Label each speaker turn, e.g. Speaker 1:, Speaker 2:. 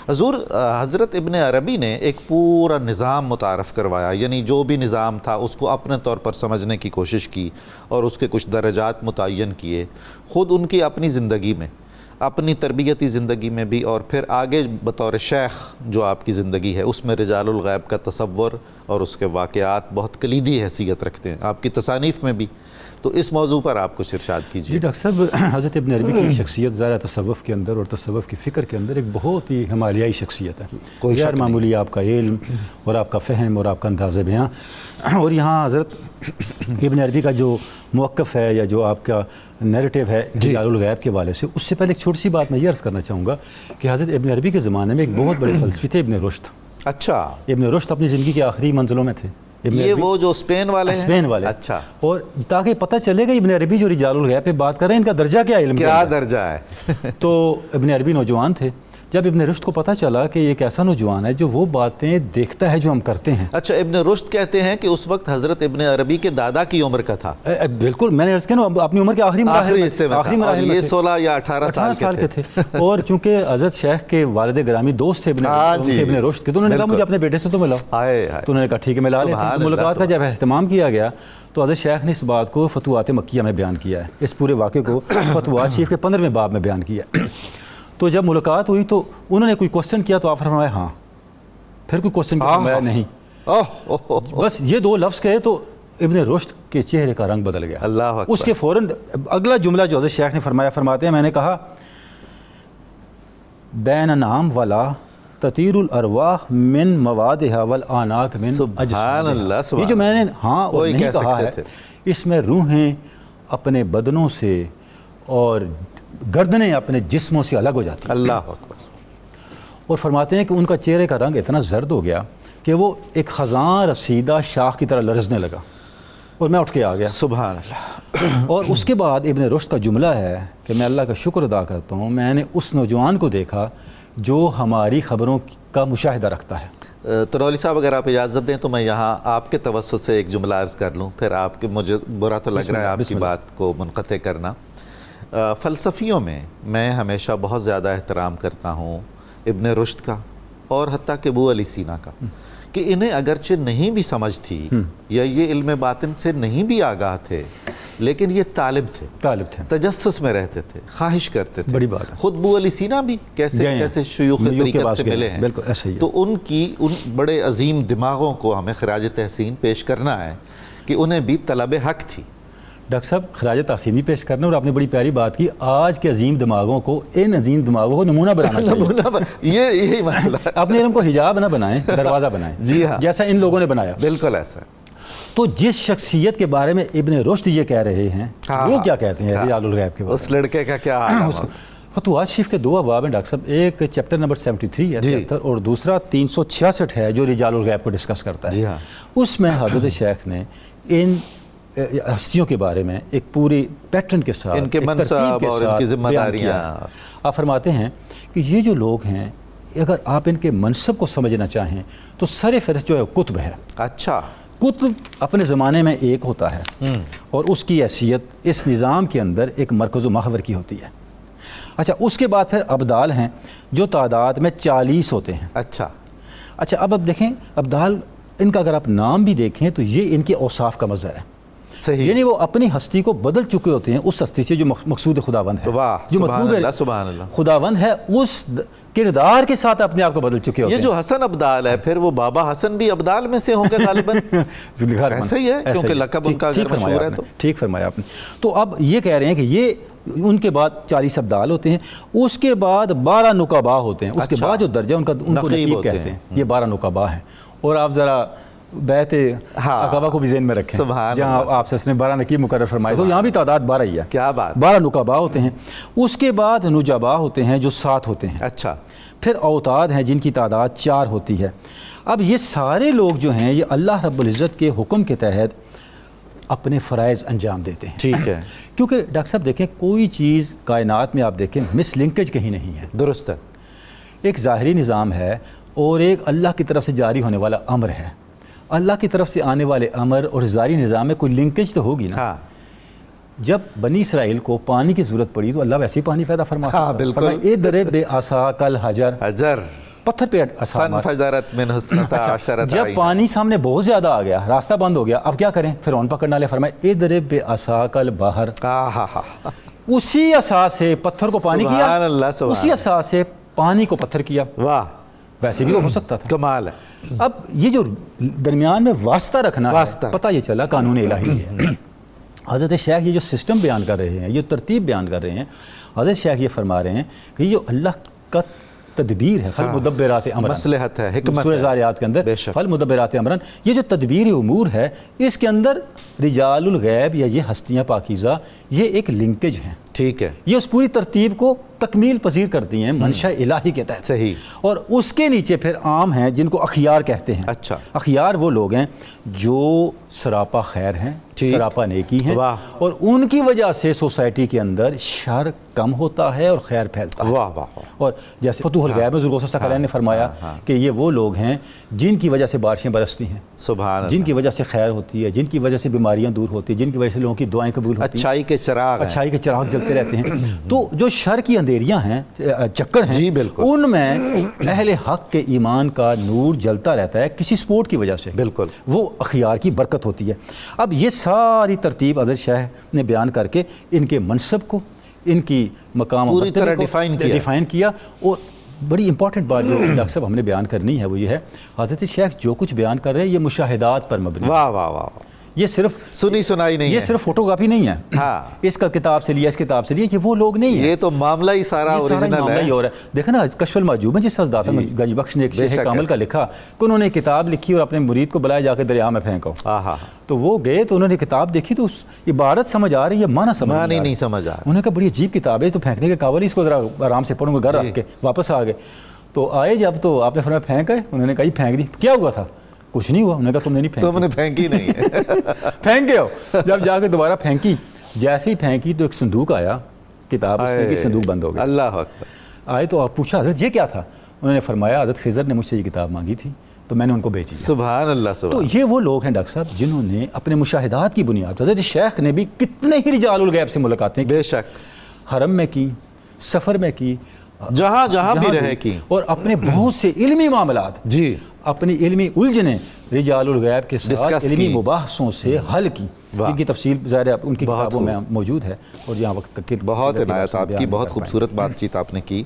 Speaker 1: حضور حضرت ابن عربی نے ایک پورا نظام متعارف کروایا، یعنی جو بھی نظام تھا اس کو اپنے طور پر سمجھنے کی کوشش کی اور اس کے کچھ درجات متعین کیے، خود ان کی اپنی زندگی میں، اپنی تربیتی زندگی میں بھی، اور پھر آگے بطور شیخ جو آپ کی زندگی ہے اس میں رجال الغیب کا تصور اور اس کے واقعات بہت کلیدی حیثیت رکھتے ہیں آپ کی تصانیف میں بھی. تو اس موضوع پر آپ کچھ ارشاد کیجیے.
Speaker 2: جی ڈاکٹر صاحب، حضرت ابن عربی کی شخصیت ظاہر تصوف کے اندر اور تصوف کی فکر کے اندر ایک بہت ہی ہمالیائی شخصیت ہے. غیر معمولی آپ کا علم اور آپ کا فہم اور آپ کا انداز بیاں. اور یہاں حضرت ابن عربی کا جو موقف ہے یا جو آپ کا نیریٹو ہے رجال الغیب کے حوالے سے، اس سے پہلے ایک چھوٹی سی بات میں یہ عرض کرنا چاہوں گا کہ حضرت ابن عربی کے زمانے میں ایک بہت بڑے فلسفی تھے ابن رشد.
Speaker 1: اچھا،
Speaker 2: ابن رشد اپنی زندگی کے آخری منزلوں میں تھے.
Speaker 1: یہ وہ جو اسپین والے ہیں؟
Speaker 2: اسپین والے.
Speaker 1: اچھا.
Speaker 2: اور تاکہ پتہ چلے گا ابن عربی جو رجال الغیب پہ بات کر رہے ہیں ان کا درجہ کیا علم
Speaker 1: کیا درجہ ہے.
Speaker 2: تو ابن عربی نوجوان تھے جب ابن رشد کو پتہ چلا کہ ایک ایسا نوجوان ہے جو وہ باتیں دیکھتا ہے جو ہم کرتے ہیں.
Speaker 1: اچھا، ابن رشد کہتے ہیں کہ اس وقت حضرت ابن عربی کے دادا کی عمر کا تھا.
Speaker 2: بالکل، میں نے عرض کیا نا اپنی عمر کے آخری
Speaker 1: حصے میں، یہ 16 یا 18 سال کے تھے.
Speaker 2: اور چونکہ حضرت شیخ کے والد گرامی دوست تھے ابن رشد کے، تو انہوں نے کہا مجھے اپنے بیٹے سے تو ملاؤ. تو انہوں نے کہا ٹھیک ہے ملا لیتے ہیں. تو ملاقات کا جب اہتمام کیا گیا تو حضرت شیخ نے اس بات کو فتوحات مکیہ میں بیان کیا ہے. اس پورے واقعے کو فتوحات شریف کے 15ویں باب میں بیان کیا. تو جب ملاقات ہوئی تو انہوں نے کوئی کوسچن کیا تو آپ فرمایا ہاں، پھر کوئی کوسچن فرمایا نہیں. بس یہ دو لفظ کہے تو ابن رشد کے چہرے کا رنگ بدل گیا.
Speaker 1: اللہ اکبر.
Speaker 2: اس کے فوراً اگلا جملہ جو حضرت شیخ نے فرماتے ہیں، میں نے کہا بین نام والا تطیر الارواح من موادها والآناک من
Speaker 1: سبحان اللہ.
Speaker 2: یہ جو میں نے ہاں اور نہیں کہا ہے، اس میں روحیں اپنے بدنوں سے اور گردنیں اپنے جسموں سے الگ ہو جاتی ہیں.
Speaker 1: اللہ اکبر.
Speaker 2: اور فرماتے ہیں کہ ان کا چہرے کا رنگ اتنا زرد ہو گیا کہ وہ ایک خزاں رسیدہ شاخ کی طرح لرزنے لگا اور میں اٹھ کے آ گیا.
Speaker 1: سبحان اللہ.
Speaker 2: اور اس کے بعد ابن رشد کا جملہ ہے کہ میں اللہ کا شکر ادا کرتا ہوں، میں نے اس نوجوان کو دیکھا جو ہماری خبروں کا مشاہدہ رکھتا ہے.
Speaker 1: تنولی صاحب اگر آپ اجازت دیں تو میں یہاں آپ کے توسط سے ایک جملہ عرض کر لوں، پھر آپ کے مجھے برا تو لگ رہا ہے آپ کی بات کو منقطع کرنا. فلسفیوں میں ہمیشہ بہت زیادہ احترام کرتا ہوں ابن رشد کا اور حتیٰ کہ ابو علی سینا کا، کہ انہیں اگرچہ نہیں بھی سمجھ تھی یا یہ علم باطن سے نہیں بھی آگاہ تھے، لیکن یہ طالب تھے، تجسس میں رہتے تھے، خواہش کرتے تھے.
Speaker 2: بڑی بات ہے.
Speaker 1: خود ابو علی سینا بھی کیسے شیوخ طریقت سے ملے ہیں. تو ان بڑے عظیم دماغوں کو ہمیں خراج تحسین پیش کرنا ہے کہ انہیں بھی طلب حق تھی.
Speaker 2: ڈاکٹر صاحب خراج تحسین بھی پیش کرنا، اور آپ نے بڑی پیاری بات کی، آج کے عظیم دماغوں کو ان عظیم دماغوں کو نمونہ بنانا چاہیے.
Speaker 1: یہی مسئلہ ہے.
Speaker 2: اپنے علم کو حجاب نہ بنائیں، دروازہ بنائیں.
Speaker 1: جی ہاں،
Speaker 2: جیسا ان لوگوں نے بنایا.
Speaker 1: بالکل ایسا.
Speaker 2: تو جس شخصیت کے بارے میں ابن رشد یہ کہہ رہے ہیں، وہ کیا کہتے ہیں رجال الغیب کے بارے میں؟
Speaker 1: اس لڑکے کا کیا حال ہے؟
Speaker 2: فتوحات شریف کے دو ابواب ہیں ڈاکٹر صاحب، ایک چیپٹر نمبر 73 ہے 73 اور دوسرا 366 ہے جو رجال الغیب کو ڈسکس کرتا ہے. اس میں حضرت شیخ نے ان ہستیوں کے بارے میں ایک پوری پیٹرن کے ساتھ،
Speaker 1: ان کے منصب اور ان کی ذمہ داریاں.
Speaker 2: آپ فرماتے ہیں کہ یہ جو لوگ ہیں اگر آپ ان کے منصب کو سمجھنا چاہیں تو سر فہرست جو ہے قطب ہے.
Speaker 1: اچھا.
Speaker 2: قطب اپنے زمانے میں ایک ہوتا ہے اور اس کی حیثیت اس نظام کے اندر ایک مرکز و محور کی ہوتی ہے. اچھا، اس کے بعد پھر ابدال ہیں جو تعداد میں 40 ہوتے ہیں.
Speaker 1: اچھا
Speaker 2: اب دیکھیں ابدال، ان کا اگر آپ نام بھی دیکھیں تو یہ ان کے اوصاف کا مظہر ہے.
Speaker 1: صحیح.
Speaker 2: یعنی وہ اپنی ہستی کو بدل چکے ہوتے ہیں اس ہستی سے جو مقصود خداوند ہے. جو مطلوب خداوند ہے اس کردار کے ساتھ اپنے آپ کو بدل چکے ہوتے ہیں.
Speaker 1: یہ جو حسن ابدال ہے، پھر وہ بابا حسن بھی ابدال میں سے ہوں گے غالباً. ایسا ہی ہے کیونکہ لقب ان کا اگر مشہور ہے تو.
Speaker 2: ٹھیک فرمایا آپ نے. تو اب یہ کہہ رہے ہیں کہ یہ ان کے بعد 40 ابدال ہوتے ہیں، اس کے بعد 12 نقباء ہوتے ہیں. اس کے بعد جو درجہ ان کو نقیب کہتے ہیں. یہ 12 نقباء ہیں. اور آپ ذرا بیعت عقبہ کو بھی ذہن میں رکھیں جہاں آپ سے اس نے 12 نقیب مقرر فرمائے، تو یہاں بھی تعداد 12 ہی ہے.
Speaker 1: کیا بات.
Speaker 2: 12 نقباء ہوتے ہیں. اس کے بعد نجباء ہوتے ہیں جو 7 ہوتے ہیں.
Speaker 1: اچھا.
Speaker 2: پھر اوتاد ہیں جن کی تعداد 4 ہوتی ہے. اب یہ سارے لوگ جو ہیں یہ اللہ رب العزت کے حکم کے تحت اپنے فرائض انجام دیتے ہیں.
Speaker 1: ٹھیک ہے.
Speaker 2: کیونکہ ڈاکٹر صاحب دیکھیں کوئی چیز کائنات میں آپ دیکھیں مس لنکیج کہیں نہیں ہے.
Speaker 1: درست ہے.
Speaker 2: ایک ظاہری نظام ہے اور ایک اللہ کی طرف سے جاری ہونے والا امر ہے. اللہ کی طرف سے آنے والے امر اور ظاہری نظام میں کوئی لنکیج تو ہوگی نا. جب بنی اسرائیل کو پانی کی ضرورت پڑی تو اللہ ویسے ہی پانی پیدا فرما سکتا ہے.
Speaker 1: بالکل.
Speaker 2: اے درے بے عصا کل حجر. پتھر پہ
Speaker 1: فنفجرت من حسنتا عشرۃ
Speaker 2: جب پانی سامنے بہت زیادہ آ گیا، راستہ بند ہو گیا، اب کیا کریں؟ فرعون پکڑنے والے فرمائے اضرب بعصاک البحر، اسی عصا سے پتھر کو پانی کیا، اسی عصا سے پانی کو پتھر کیا۔
Speaker 1: واہ،
Speaker 2: ویسے بھی تو ہو سکتا تھا،
Speaker 1: کمال ہے۔
Speaker 2: اب یہ جو درمیان میں واسطہ رکھنا ہے، پتہ یہ چلا قانون الہی ہے۔ حضرت شیخ یہ جو سسٹم بیان کر رہے ہیں، یہ ترتیب بیان کر رہے ہیں، حضرت شیخ یہ فرما رہے ہیں کہ یہ جو اللہ کا تدبیر ہے، فالمدبرات امرا،
Speaker 1: مصلحت ہے، حکمت
Speaker 2: سورہ زاریات کے اندر فالمدبرات امرا، یہ جو تدبیر امور ہے، اس کے اندر رجال الغیب یا یہ ہستیاں پاکیزہ، یہ ایک لنکیج ہیں،
Speaker 1: ٹھیک ہے،
Speaker 2: یہ اس پوری ترتیب کو تکمیل پذیر کرتی ہیں منشاء الہی کے تحت،
Speaker 1: صحیح،
Speaker 2: اور اس کے نیچے پھر عام ہیں جن کو اخیار کہتے ہیں۔
Speaker 1: اچھا،
Speaker 2: اخیار وہ لوگ ہیں جو سراپا خیر ہیں، سراپا نیکی ہیں، اور ان کی وجہ سے سوسائٹی کے اندر شر کم ہوتا ہے اور خیر پھیلتا ہے۔
Speaker 1: واہ واہ،
Speaker 2: اور جیسے فتوح الغیب میں حضور غوث ثقلین نے فرمایا کہ یہ وہ لوگ ہیں جن کی وجہ سے بارشیں برستی ہیں،
Speaker 1: سبحان،
Speaker 2: جن کی وجہ سے خیر ہوتی ہے، جن کی وجہ سے بیماریاں دور ہوتی ہیں، جن کی وجہ سے لوگوں کی دعائیں قبول ہوتی ہیں،
Speaker 1: اچھائی کے چراغ،
Speaker 2: اچھائی کے چراغ جلتے رہتے ہیں۔ تو جو شر کی اندھیریاں ہیں، چکر ہیں، ان میں اہل حق کے ایمان کا نور جلتا رہتا ہے کسی سپورٹ کی وجہ سے،
Speaker 1: بالکل،
Speaker 2: وہ اخیار کی برکت ہوتی ہے۔ اب یہ ساری ترتیب حضرت شاہ نے بیان کر کے ان کے منصب کو، ان کی مقام
Speaker 1: پوری طرح
Speaker 2: ڈیفائن کیا۔ اور بڑی امپورٹنٹ بات جو ڈاکٹر صاحب ہم نے بیان کرنی ہے وہ یہ ہے، حضرت شیخ جو کچھ بیان کر رہے ہیں یہ مشاہدات پر مبنی،
Speaker 1: واہ واہ واہ،
Speaker 2: یہ صرف
Speaker 1: سنی سنائی نہیں ہے،
Speaker 2: یہ صرف فوٹو کاپی نہیں ہے،
Speaker 1: ہاں،
Speaker 2: اس کا کتاب سے لیا، اس کتاب سے لیا، یہ وہ لوگ نہیں ہیں،
Speaker 1: یہ تو معاملہ ہی سارا اوریجنل ہے۔
Speaker 2: اور دیکھیں نا کشف المحجوب میں جس داتا گنج بخش نے ایک شیخ کامل کا لکھا کہ انہوں نے کتاب لکھی اور اپنے مرید کو بلایا جا کے دریا میں پھینکو، تو وہ گئے تو انہوں نے کتاب دیکھی تو اس عبارت سمجھ آ رہی ہے، معنی نہیں سمجھ آ رہا، انہوں نے کہا بڑی عجیب کتاب ہے تو پھینکنے کے قابل، اس کو ذرا آرام سے پڑھوں گا، گھر رکھ کے واپس آ گئے۔ تو آئے جب تو آپ نے فرمایا پھینک گئے، انہوں نے کہا یہ پھینک دی، کیا ہوا تھا؟ کچھ نہیں ہوا۔ انہوں نے کہا تم نے نہیں پھینکی،
Speaker 1: تم نے پھینکی نہیں ہے،
Speaker 2: پھینک گئے ہو۔ جب جا کے دوبارہ پھینکی، جیسے ہی پھینکی تو ایک صندوق آیا، کتاب اس میں بھی صندوق بند ہو گیا۔
Speaker 1: اللہ اکبر۔
Speaker 2: آئے تو آپ پوچھا حضرت یہ کیا تھا؟ انہوں نے فرمایا حضرت خضر نے مجھ سے یہ کتاب مانگی تھی تو میں نے ان کو بھیجی۔
Speaker 1: سبحان اللہ، سبحان۔
Speaker 2: تو یہ وہ لوگ ہیں ڈاکٹر صاحب جنہوں نے اپنے مشاہدات کی بنیاد پر، حضرت شیخ نے بھی کتنے ہی رجال الغیب سے ملاقاتیں کی،
Speaker 1: بے شک،
Speaker 2: حرم میں کی، سفر میں کی،
Speaker 1: جہاں جہاں بھی رہے کی،
Speaker 2: اور اپنے بہت سے علمی معاملات،
Speaker 1: جی،
Speaker 2: اپنی علمی الجھنیں رجال الغیب کے ساتھ علمی مباحثوں سے حل کی، جن کی تفصیل ظاہر ان کی کتابوں میں موجود ہے، اور یہاں وقت
Speaker 1: بہت عنایت آپ کی، بہت خوبصورت بات چیت آپ نے کی۔